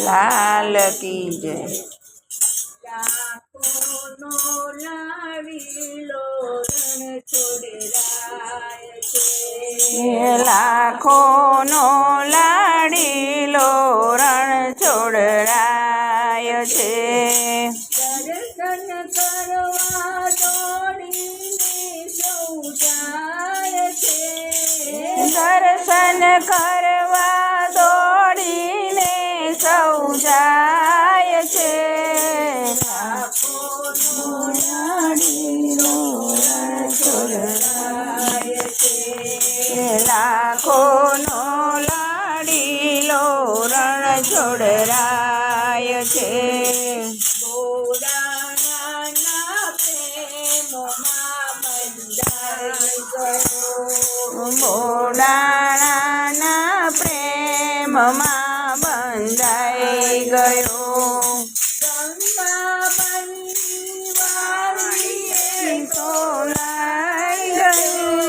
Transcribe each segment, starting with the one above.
લાલ કી જય। લાખોનો લાડીલો રણ છોડરાય છે। લાખોનો લાડીલો રણ છોડરાય છે। દર્શન કરવા દોડીને સૌ જાય છે। દર્શન કરવા દોડીને સૌ જાય છે। લાખોનો લાડીલો રણ છોડરાય છે। લાખોનો લાડીલો રણ છોડરાય છે। ભોળાનાના પ્રેમમાં બંધાઈ ગયો। ભોળાનાના પ્રેમમાં બંધાઈ ગયો। ગંગાબાઈની વાડીએ તોલાઈ ગયો।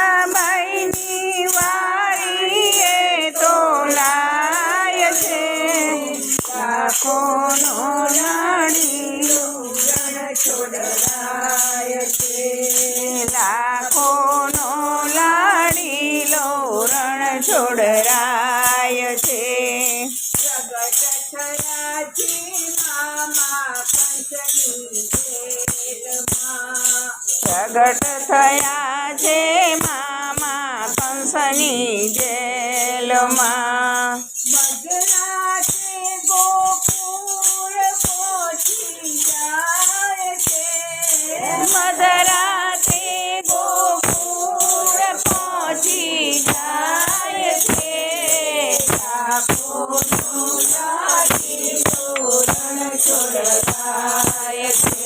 ગંગાબાઈની વાડીએ તોલાય છે। લાખોનો લાડીલો રણ છોડરાય છે। લાખોનો લાડીલો રણ છોડરાય છે। પ્રગટ થયા છે મામા કંસની જેલમાં। પ્રગટ થયા છે મામા કંસની જેલમાં। મધરાતે ગોકુળ પહોંચી જાય છે। મધરાતે ગોકુળ પહોંચી જાય છે। લાખોનો લાડીલો રણ છોડરાય છે।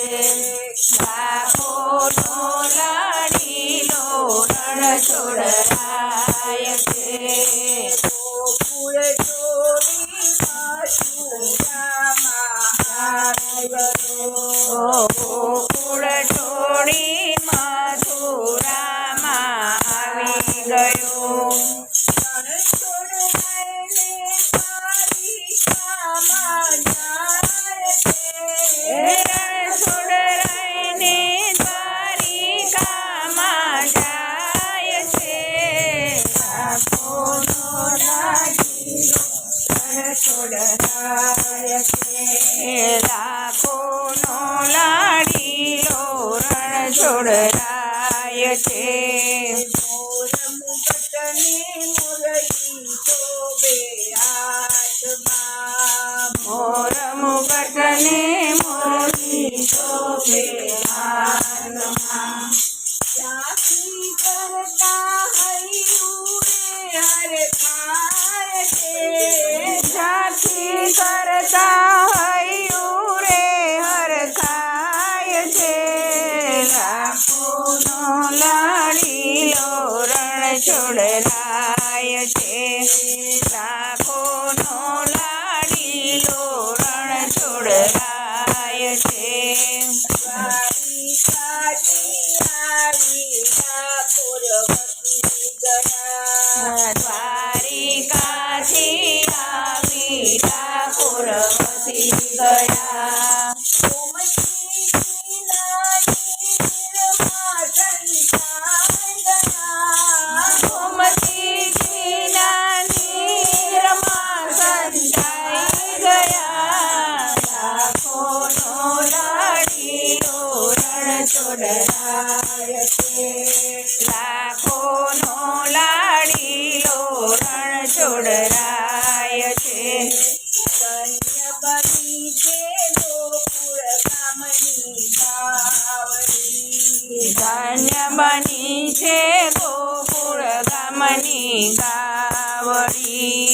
લાખોનો લાડીલો રણ છોડરાય છે। ગોકુળ છોડી મથુરામાં આવ્યો। ગોકુળ છોડી મથુરામાં આવી ગયો। રણ છોડરાયને દ્વારિકામાં જાય છે। રણ છોડરાયને દ્વારિકામાં જાય છે। લાખોનો લાડીલો રણ છોડરાય છે। લાખોનો લાડીલો રણ છોડરાય છે। મોર મુગટને મુરલી શોભે હાથમાં। મોર મુગટને મોરલી શોભે હાથમાં। ઝાંખી કરતા હૈયું રે હરખાય છે। ઝાંખી કરતા હૈયું રે હરખાય છે। લાખોનો લાડીલો રણ છોડરાય છે। લાખોનો લાડીલો રણ છોડરાય છે। દ્વારિકાથી આવી ઠાકોર વસી ગયા। દ્વારિકાથી આવી ઠાકોર વસી ગયા। ગોમતીજી નાની નીરમાં સંતાઈ ગયા। ગોમતીજીના નીરમાં સંતાઈ ગયા। લાખોનો લાડીલો રણ છોડરાય છે। લાખોનો લાડીલો રણ છોડરાય છે। ધન્ય બની છે ગોકુળ ગામની ગાવડી। ધન્ય બની છે ગોકુળ ગામની ગાવડી।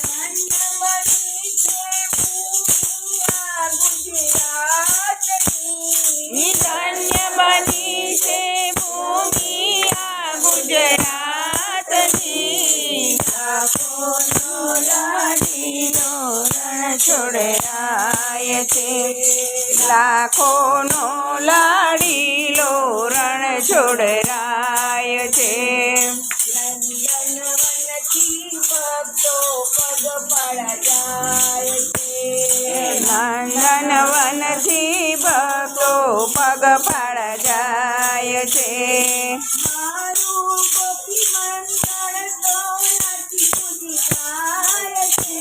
ધન્ય બની છે ભૂમિયા ગુજરાતની। ધન્ય બની છે ભૂમિ આ ગુજરાતની। લાખોનો લાડીલો રણ છોડરાય છે। લાખોનો લાડીલો રણ છોડરાય છે। નંદનવનથી ભક્તો પગ પાડા જાય છે નંદનવનથી ભક્તો પગપાળા જાય છે મારું ગોપી મંડળ તો નાચી કૂદી જાય છે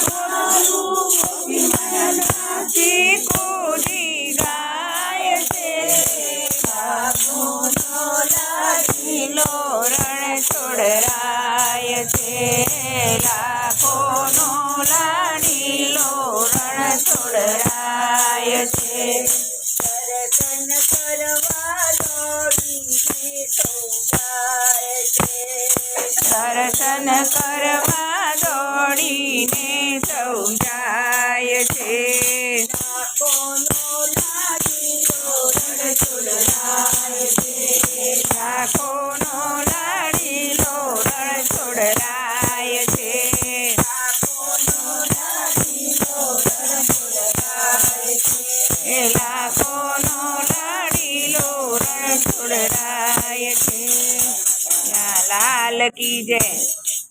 મારું ગોપી મંડળ નાચી કૂદી ગાય છે લાખોનો લાડીલો રણ છોડરાય છે લાખોનો લાડીલો રણ છોડરાય છે દર્શન કરવા દોડીને સૌ જાય છે દર્શન કરવા દોડીને સૌ જાય છે લાખોનો લાડીલો રણ છોડરાય છે લાખોનો લાડીલો રણ છોડરાય છે લાખોનો લાડીલો રણ છોડરાય છે લાખોનો લાડીલો રણ છોડરાય છે લાલ કી જય